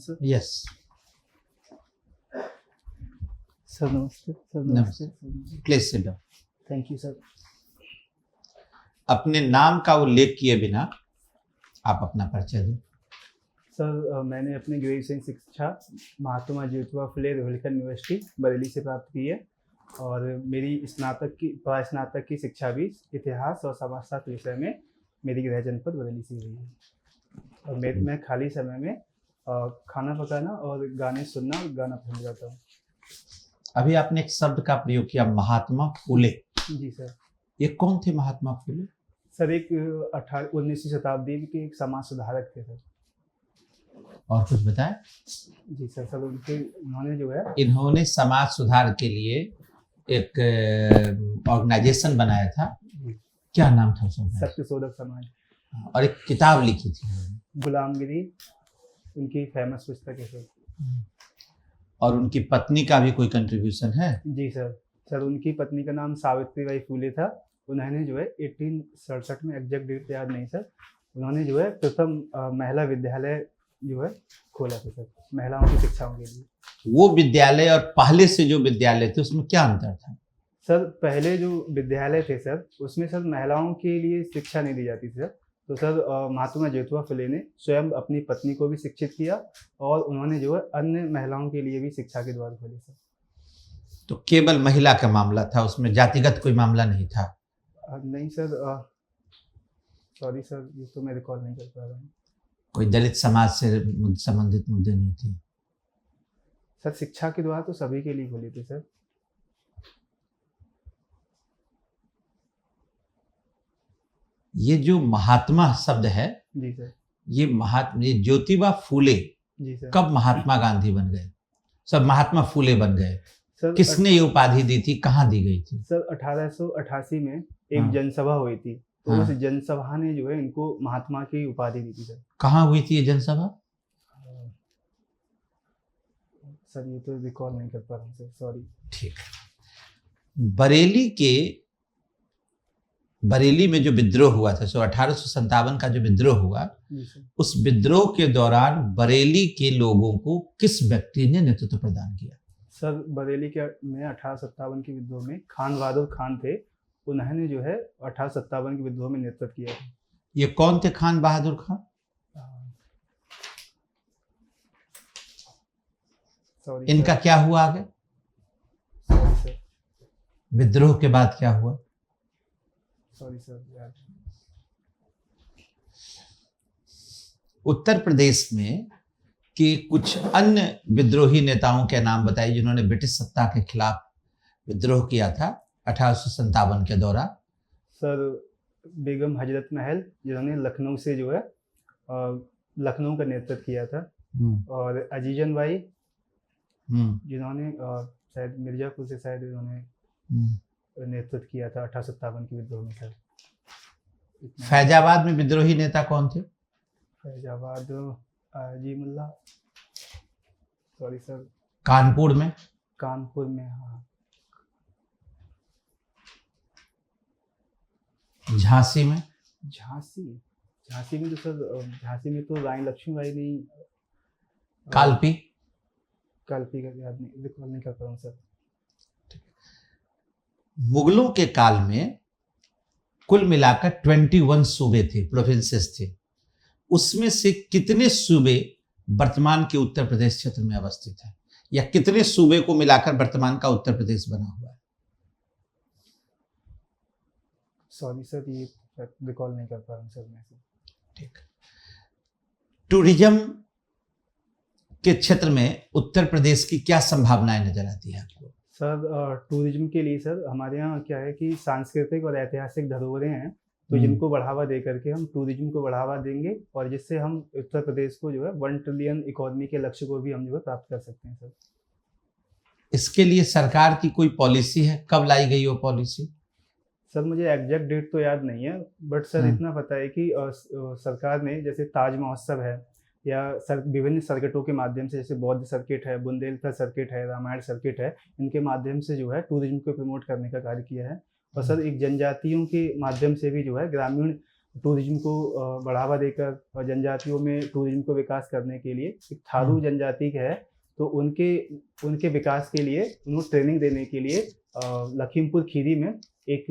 Sir yes sir नमस्ते sir नमस्ते please sit down. Thank you sir. अपने नाम का उल्लेख किए बिना आप अपना परिचय दें। सर मैंने अपनी ग्रेजुएशन शिक्षा महात्मा ज्योतिबा फुले रुहेलखंड यूनिवर्सिटी बरेली से प्राप्त की है और मेरी स्नातक की शिक्षा भी इतिहास और समाजशास्त्र विषय में मेरी गृह जनपद बरेली से हुई है। और मैं खाली समय में खाना पकाना और गाने सुनना और गाना पसंद करता हूँ। अभी आपने एक शब्द का प्रयोग किया, महात्मा फुले। जी सर। ये कौन थे महात्मा फुले? सर एक 19वीं शताब्दी के एक समाज सुधारक थे सर। और कुछ बताएं। जी सर। सर उन्होंने जो है इन्होंने समाज सुधार के लिए एक ऑर्गेनाइजेशन बनाया था। क्या नाम था उसका? सत्यशोधक समाज। और एक किताब लिखी थी गुलामगिरी, उनकी फेमस पुस्तक है सर। और उनकी पत्नी का भी कोई कंट्रीब्यूशन है? जी सर। सर उनकी पत्नी का नाम सावित्रीबाई फूले था। उन्होंने जो है 1867 में, एग्जैक्ट डेट याद नहीं सर, उन्होंने जो है प्रथम महिला विद्यालय जो है खोला था सर, महिलाओं की शिक्षाओं के लिए। वो विद्यालय और पहले से जो विद्यालय थे उसमें क्या अंतर था? सर पहले जो विद्यालय थे सर उसमें सर महिलाओं के लिए शिक्षा नहीं दी जाती थी सर। तो सर महात्मा ज्योतिबा फुले ने स्वयं अपनी पत्नी को भी शिक्षित किया और उन्होंने जो है अन्य महिलाओं के लिए भी शिक्षा के द्वार खोले सर। तो केवल महिला का मामला था, उसमें जातिगत कोई मामला नहीं था? नहीं सर, सॉरी सर, ये तो मैं रिकॉल नहीं कर पा रहा हूँ। कोई दलित समाज से संबंधित मुद्दे नहीं थे? सर शिक्षा के द्वार तो सभी के लिए खोले थे सर। ये जो महात्मा शब्द है, जी सर। ये ज्योतिबा फूले जी सर। कब महात्मा गांधी बन गए? सब महात्मा फूले बन गए। सर किसने ये उपाधि दी थी, कहाँ दी गई थी? सर 1888 में एक जनसभा हुई थी, तो उस जनसभा ने जो है इनको महात्मा की उपाधि दी थी सर। कहाँ हुई थी ये जनसभा? सर ये तो रिकॉल नहीं कर पा रहा हूँ सर, सॉरी। ठीक है। बरेली में जो विद्रोह हुआ था, 1857 का जो विद्रोह हुआ, उस विद्रोह के दौरान बरेली के लोगों को किस व्यक्ति ने नेतृत्व प्रदान किया? सर बरेली के में 1857 के विद्रोह में खान बहादुर खान थे, उन्होंने जो है 1857 के विद्रोह में नेतृत्व किया था। ये कौन थे खान बहादुर खान? सॉरी। इनका क्या हुआ आगे? Sorry sir. विद्रोह के बाद क्या हुआ? सॉरी सर यार। उत्तर प्रदेश में कि कुछ अन्य विद्रोही नेताओं के नाम बताइए जिन्होंने ब्रिटिश सत्ता के खिलाफ विद्रोह किया था 1857 के दौरान। सर बेगम हजरत महल, जिन्होंने लखनऊ से जो है लखनऊ का नेतृत्व किया था, और अजीजन बाई, जिन्होंने शायद मिर्जापुर से शायद उन्होंने नेतृत्व किया था 1857 के विद्रोह में सर। फैजाबाद में विद्रोही नेता कौन थे? फैजाबाद जी मुल्ला। Sorry sir. कानपुर में? कानपुर में, हाँ। झांसी में? झांसी में तो सर, झांसी में तो रानी लक्ष्मीबाई नहीं। कालपी का याद नहीं, रिकॉल नहीं कर पा रहा हूँ सर। मुगलों के काल में कुल मिलाकर 21 सूबे थे, प्रोविंसेस थे। उसमें से कितने सूबे वर्तमान के उत्तर प्रदेश क्षेत्र में अवस्थित हैं, या कितने सूबे को मिलाकर वर्तमान का उत्तर प्रदेश बना हुआ है? सॉरी सर, ये रिकॉल नहीं कर पा रहा हूँ सर मैं। ठीक। टूरिज्म के क्षेत्र में उत्तर प्रदेश की क्या संभावनाएं नजर आती है आपको? सर टूरिज्म के लिए सर हमारे यहाँ क्या है कि सांस्कृतिक और ऐतिहासिक धरोहरें हैं, तो जिनको बढ़ावा दे करके हम टूरिज्म को बढ़ावा देंगे, और जिससे हम उत्तर प्रदेश को जो है 1 ट्रिलियन इकोनॉमी के लक्ष्य को भी हम जो है प्राप्त कर सकते हैं सर। इसके लिए सरकार की कोई पॉलिसी है? कब लाई गई वो पॉलिसी? सर मुझे एग्जैक्ट डेट तो याद नहीं है, बट सर इतना पता है कि सरकार ने, जैसे ताज महोत्सव है या विभिन्न सर्किटों के माध्यम से, जैसे बौद्ध सर्किट है, बुंदेलखंड सर्किट है, रामायण सर्किट है, इनके माध्यम से जो है टूरिज्म को प्रमोट करने का कार्य किया है। और सर एक जनजातियों के माध्यम से भी जो है ग्रामीण टूरिज्म को बढ़ावा देकर और जनजातियों में टूरिज्म को विकास करने के लिए एक थारू जनजाति का है, तो उनके उनके विकास के लिए उनको ट्रेनिंग देने के लिए लखीमपुर खीरी में एक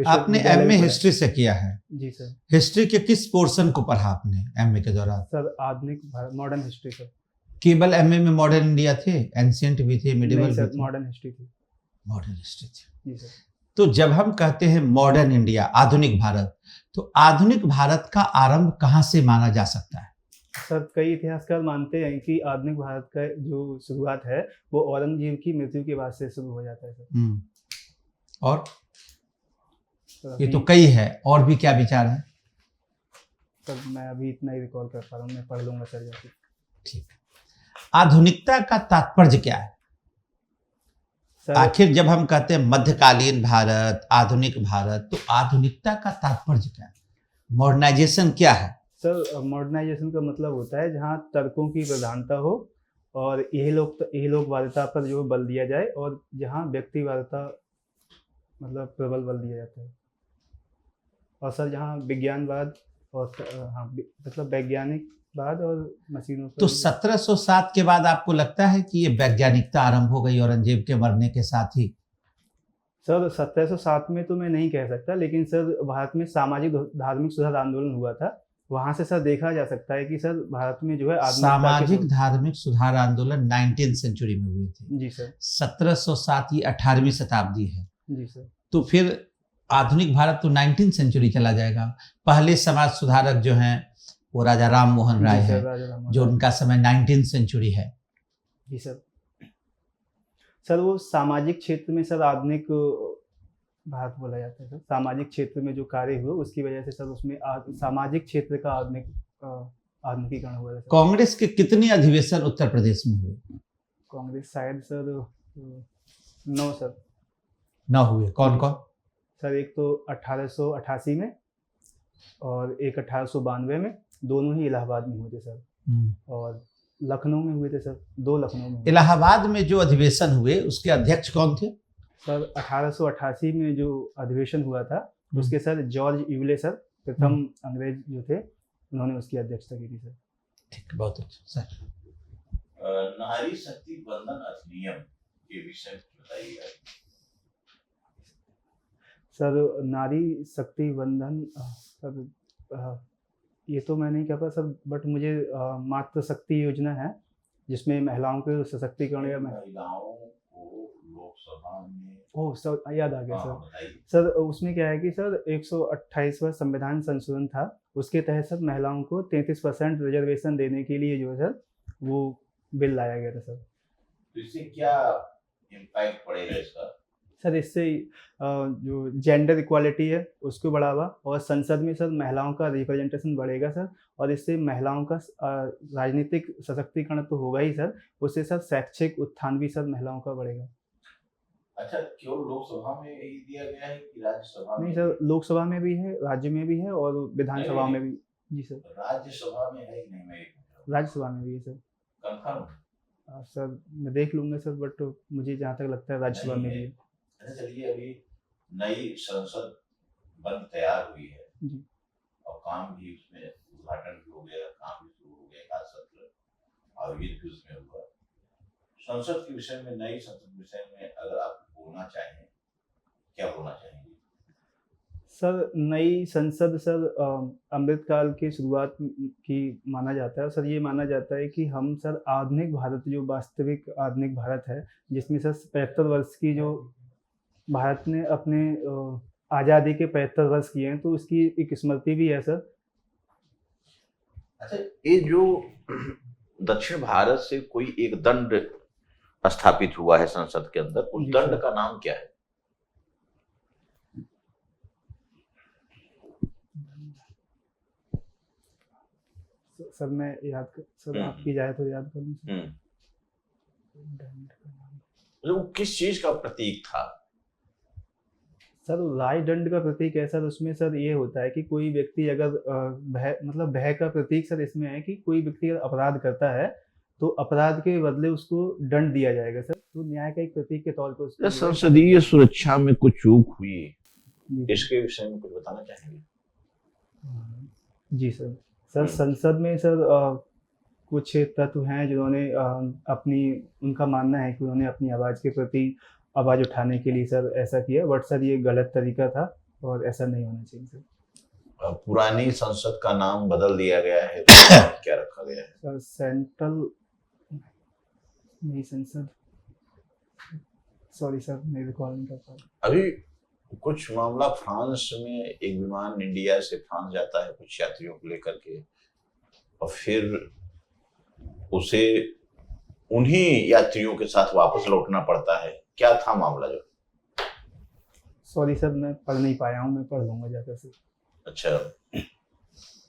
आपने एमए हिस्ट्री से किया है? जी सर। हिस्ट्री के किस पोर्शन को पढ़ा आपने एमए के दौरान? सर आधुनिक मॉडर्न हिस्ट्री सर। केवल एमए में मॉडर्न इंडिया थे, एंशिएंट भी थे, मिडिवल सर, भी थे? मॉडर्न हिस्ट्री थी। मॉडर्न हिस्ट्री थी। जी सर। तो जब हम कहते हैं मॉडर्न इंडिया, आधुनिक भारत, तो आधुनिक भारत का आरंभ कहाँ से माना जा सकता है? सर कई इतिहासकार मानते हैं कि आधुनिक भारत का जो शुरुआत है वो औरंगजेब की मृत्यु के बाद से शुरू हो जाता है सर। और ये तो कई है, और भी क्या विचार है? सर मैं अभी इतना ही रिकॉल कर पा रहा हूँ, मैं पढ़ लूंगा सर जाके। ठीक। आधुनिकता का तात्पर्य क्या है? आखिर जब हम कहते हैं मध्यकालीन भारत, आधुनिक भारत, तो आधुनिकता का तात्पर्य क्या है? मॉडर्नाइजेशन क्या है? सर मॉडर्नाइजेशन का मतलब होता है जहाँ तर्कों की प्रधानता हो और इहलोकवादिता पर जो बल दिया जाए, और जहाँ व्यक्तिवादिता मतलब प्रबल बल दिया जाता है, और सर जहाँ विज्ञानवाद और मतलब वैज्ञानिकवाद और मशीनों पर। तो 1707 के बाद आपको लगता है कि ये वैज्ञानिकता आरंभ हो गई औरंगजेब के मरने के साथ ही? सर 1707 में तो मैं नहीं कह सकता, लेकिन सर भारत में सामाजिक धार्मिक सुधार आंदोलन हुआ था, वहां से सर देखा जा सकता है कि सर भारत में जो है सामाजिक धार्मिक सुधार आंदोलन 19th सेंचुरी में हुए थे। जी सर। 1707 ये 18वीं शताब्दी है। जी सर। तो फिर आधुनिक भारत तो 19th सेंचुरी चला जाएगा। पहले समाज सुधारक जो हैं वो राजा राम मोहन राय है, जो उनका समय 19th सेंचुरी है। जी सर। सर वो सामाजिक क्षेत्र में सर आधुनिक भारत बोला जाता है सर। सामाजिक क्षेत्र में जो कार्य हुए उसकी वजह से सर उसमें सामाजिक क्षेत्र का आधुनिकीकरण हुआ है। कांग्रेस के कितने अधिवेशन उत्तर प्रदेश में हुए? कांग्रेस शायद सर 9 सर। 9 हुए। कौन कौन? सर एक तो 1888 में और एक 1892 में, दोनों ही इलाहाबाद में हुए थे सर। और लखनऊ में हुए थे सर, 2 लखनऊ में। इलाहाबाद में जो अधिवेशन हुए उसके अध्यक्ष कौन थे? सर 1888 में जो अधिवेशन हुआ था उसके सर जॉर्ज यूले सर प्रथम अंग्रेज जो थे, उन्होंने उसकी अध्यक्षता की थी सर। ठीक, बहुत अच्छा सर। नारी शक्ति बंधन अधिनियम के विषय बताइए। सर नारी शक्ति बंधन सर ये तो मैं नहीं कह पाता सर, बट मुझे मातृ शक्ति योजना है जिसमें महिलाओं के सशक्तिकरण या महिलाओं को लोकसभा में सर याद आ गया सर। सर उसमें क्या है कि सर 128वां संविधान संशोधन था, उसके तहत सर महिलाओं को 33% रिजर्वेशन देने के लिए जो है सर वो बिल लाया गया था सर। तो इससे क्या इम्पैक्ट पड़ेगा इसका? सर इससे जो जेंडर इक्वालिटी है उसको बढ़ावा, और संसद में सर महिलाओं का रिप्रेजेंटेशन बढ़ेगा सर, और इससे महिलाओं का राजनीतिक सशक्तिकरण तो होगा ही सर, उससे सर शैक्षिक उत्थान भी सर महिलाओं का बढ़ेगा। अच्छा, केवल लोकसभा में ही दिया गया है कि राज्यसभा में? नहीं सर, लोकसभा में भी है, राज्य में भी है और विधानसभा में भी। जी सर। राज्यसभा में है कि नहीं? मैं राज्यसभा में भी है सर। कंफर्म? सर मैं देख लूंगा सर, बट मुझे जहाँ तक लगता है राज्यसभा में भी है। अच्छा चलिए, अभी नई संसद बन तैयार हुई है जी, और काम भी उसमें उद्घाटन भी हो गया, काम भी शुरू हो गया, का सत्र आयोजित भी उसमें हुआ। संसद के विषय में, नई संसद के विषय में अगर आप बोलना चाहें, क्या बोलना चाहेंगे? सर नई संसद सर अमृतकाल की शुरुआत की माना जाता है। सर ये माना जाता है कि हम सर आधुनिक भारत, जो वास्तविक आधुनिक भारत है जिसमें सर 75 वर्ष की जो भारत ने अपने आज़ादी के 75 वर्ष किए हैं, तो उसकी एक स्मृति भी है सर। अच्छा, ये जो दक्षिण भारत से कोई एक दंड स्थापित हुआ है संसद के अंदर, उस दंड का नाम क्या है? सर मैं सर आपकी जाए तो याद करूं सर। वो किस चीज का प्रतीक था? सर राजदंड का प्रतीक है सर, उसमें सर ये होता है कि कोई व्यक्ति अगर भय का प्रतीक सर इसमें है कि कोई व्यक्ति अगर अपराध करता है तो अपराध के बदले उसको दंड दिया जाएगा सर, तो न्याय का एक प्रतीक के तौर पर। संसदीय सुरक्षा में कुछ चूक हुई जी इसके विषय में कुछ बताना चाहेंगे? जी सर संसद में सर कुछ तत्व हैं जिन्होंने अपनी उनका मानना है कि उन्होंने अपनी आवाज़ के प्रति आवाज़ उठाने के लिए सर ऐसा किया, बट सर ये गलत तरीका था और ऐसा नहीं होना चाहिए सर। पुरानी संसद का नाम बदल दिया गया है, तो क्या रखा गया है? सर सेंट्रल नई संसद, सॉरी सर मैं रिकॉल नहीं कर पा रहा। अभी कुछ मामला फ्रांस में, एक विमान इंडिया से फ्रांस जाता है कुछ यात्रियों को लेकर के, और फिर उसे उन्हीं यात्रियों के साथ वापस लौटना पड़ता है। क्या था मामला? जो सॉरी सर मैं पढ़ नहीं पाया हूँ, मैं पढ़ लूँगा जाकर से। अच्छा,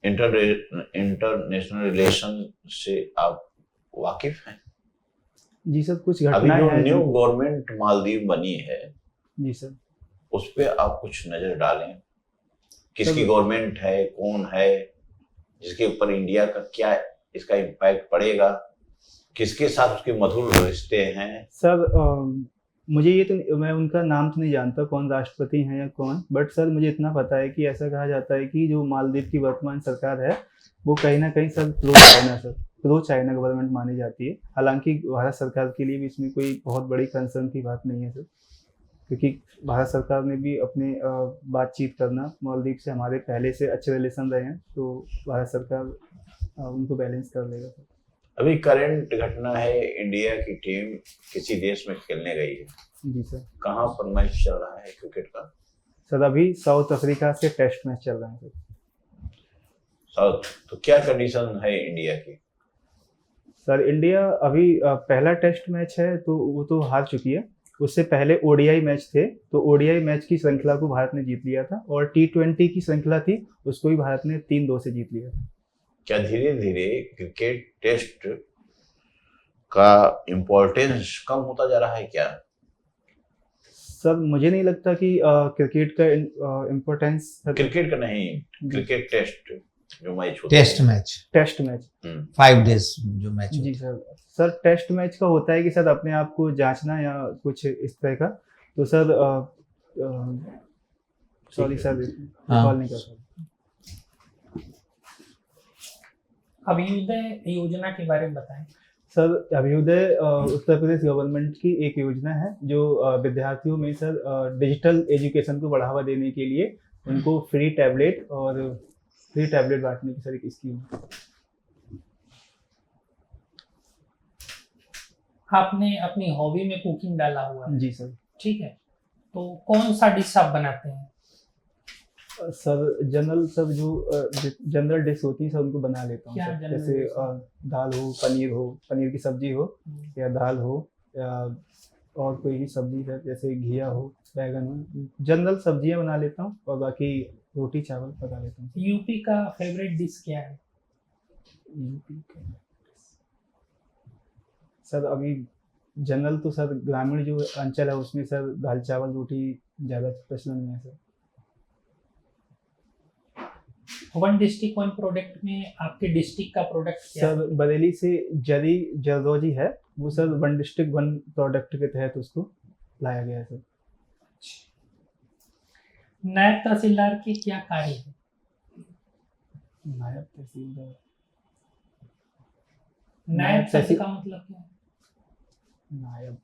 इंटरनेशनल रिलेशन से आप वाकिफ हैं? जी सर कुछ अभी घटनाएं जो हैं न्यू गवर्नमेंट मालदीव बनी है, जी सर उस पे आप कुछ नजर डालें। किसकी सर- गवर्नमेंट है, कौन है, जिसके ऊपर इंडिया का क्या इसका इम्पैक्ट पड़ेगा, किसके साथ उसके मधुर रिश्ते हैं? सर मुझे ये तो मैं उनका नाम तो नहीं जानता कौन राष्ट्रपति हैं या कौन, बट सर मुझे इतना पता है कि ऐसा कहा जाता है कि जो मालदीव की वर्तमान सरकार है वो कहीं ना कहीं सर प्रो चाइना गवर्नमेंट मानी जाती है। हालांकि भारत सरकार के लिए भी इसमें कोई बहुत बड़ी कंसर्न की बात नहीं है सर, क्योंकि भारत सरकार ने भी अपने बातचीत करना मालदीव से, हमारे पहले से अच्छे रिलेशन रहे हैं, तो भारत सरकार उनको बैलेंस कर लेगा सर। अभी करंट घटना है, इंडिया की टीम किसी देश में खेलने गई है। जी सर। कहाँ पर मैच चल रहा है क्रिकेट का? सर अभी साउथ अफ्रीका से टेस्ट मैच चल रहा है सर। साउथ, तो क्या कंडीशन है इंडिया की? सर इंडिया अभी पहला टेस्ट मैच है तो वो तो हार चुकी है। उससे पहले ओडीआई मैच थे, तो ओडीआई मैच की श्रृंखला को भारत ने जीत लिया था, और T20 की श्रृंखला थी उसको भी भारत ने 3-2 से जीत लिया था। क्या धीरे धीरे क्रिकेट टेस्ट का इम्पोर्टेंस कम होता जा रहा है क्या? सर मुझे नहीं लगता कि क्रिकेट का इम्पोर्टेंस, क्रिकेट का नहीं, क्रिकेट टेस्ट जो मैच होता टेस्ट है। मैच टेस्ट मैच 5 डेज जो मैच जी सर टेस्ट मैच का होता है कि सर अपने आप को जांचना या कुछ इस तरह का, तो सर सॉरी सर रिकॉल नहीं कर सकता। अभ्युदय योजना के बारे में बताएं। सर अभ्युदय उत्तर प्रदेश गवर्नमेंट की एक योजना है जो विद्यार्थियों में सर डिजिटल एजुकेशन को बढ़ावा देने के लिए उनको फ्री टैबलेट बांटने की सर एक स्कीम है। आपने अपनी हॉबी में कुकिंग डाला हुआ है। जी सर। ठीक है, तो कौन सा डिश आप बनाते हैं? सर जनरल डिश होती है सर उनको बना लेता हूँ क्या सर। general जैसे dish है? दाल हो, पनीर की सब्जी हो, या दाल हो, या और कोई भी सब्जी सर, जैसे घिया हो, बैगन हो, जनरल सब्जियां बना लेता हूँ, और बाकी रोटी चावल पका लेता हूँ। यूपी का फेवरेट डिश क्या है? यूपी का सर अभी जनरल तो सर ग्रामीण जो अंचल है उसमें सर दाल चावल रोटी ज़्यादा प्रचलन में है sir. One district one product में आपके डिस्ट्रिक्ट का प्रोडक्ट क्या है? सर बरेली से जरी जरदोजी है, वो sir one district one product के तहत उसको लाया गया है सर। नायब तहसीलदार के क्या कार्य है? नायब तहसीलदार नायब शब्द का मतलब क्या है? नायब,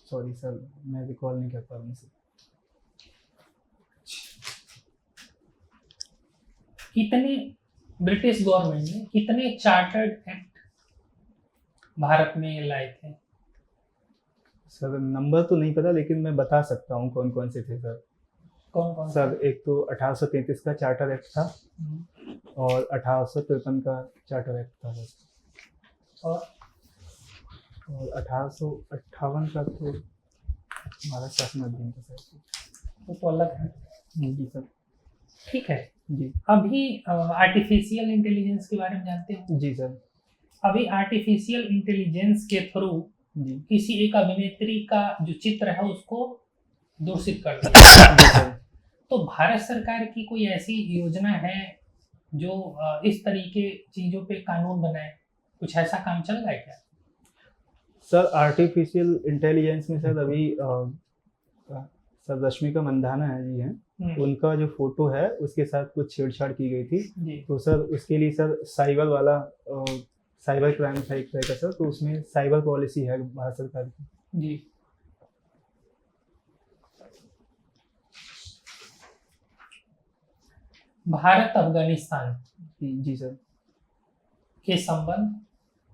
सॉरी सर मैं रिकॉल नहीं कर पा रहा हूँ सर। कितने ब्रिटिश गवर्नमेंट ने कितने चार्टर्ड एक्ट भारत में लाए थे? सर नंबर तो नहीं पता, लेकिन मैं बता सकता हूँ कौन कौन से थे सर। कौन कौन सर एक तो 1833 का चार्टर एक्ट था, और 1853 का चार्टर एक्ट था सर, और 1858 का तो भारत शासन अधिनियम था सर। तो अलग है। जी सर। ठीक है, जी अभी आर्टिफिशियल इंटेलिजेंस के बारे में जानते हो? जी सर। अभी आर्टिफिशियल इंटेलिजेंस के थ्रू जी किसी एक अभिनेत्री का जो चित्र है उसको दूषित कर दिया। जी सर। तो भारत सरकार की कोई ऐसी योजना है जो इस तरीके चीजों पे कानून बनाए? कुछ ऐसा काम चल रहा है क्या? सर आर्टिफिशियल इंटेलिजेंस में सर अभी सर रश्मिका मंदाना है जी हैं, उनका जो फोटो है उसके साथ कुछ छेड़छाड़ की गई थी। जी तो सर उसके लिए सर साइबर वाला साइबर क्राइम था एक तरह का सर, तो उसमें साइबर पॉलिसी है भारत सरकार की। जी। भारत अफगानिस्तान जी सर। के संबंध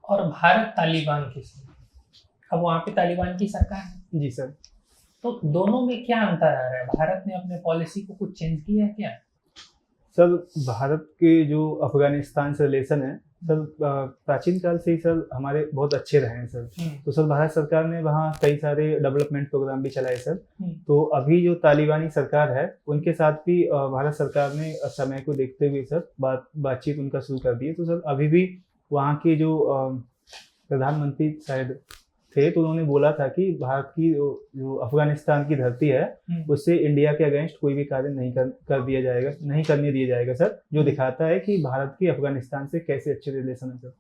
और भारत तालिबान के संबंध, अब वहाँ पे तालिबान की सरकार है, जी सर। तो दोनों में क्या अंतर आ रहा है? भारत ने अपने पॉलिसी को कुछ चेंज किया है क्या? सर भारत के जो अफगानिस्तान से रिलेशन है सर, प्राचीन काल से ही सर हमारे बहुत अच्छे रहे हैं सर। तो सर भारत सरकार ने वहाँ कई सारे डेवलपमेंट प्रोग्राम भी चलाए सर। तो अभी जो तालिबानी सरकार है उनके साथ भी भारत सरकार ने समय को देखते हुए सर बातचीत उनका शुरू कर दी है। तो सर अभी भी वहाँ के जो प्रधानमंत्री शायद थे, तो उन्होंने बोला था कि भारत की जो अफगानिस्तान की धरती है उससे इंडिया के अगेंस्ट कोई भी कार्य नहीं कर दिया जाएगा, नहीं करने दिया जाएगा सर, जो दिखाता है कि भारत की अफगानिस्तान से कैसे अच्छे रिलेशन है सर।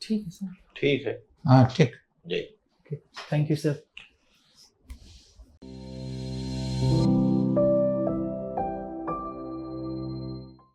ठीक है सर। ठीक है। हाँ ठीक। जय। Thank you sir.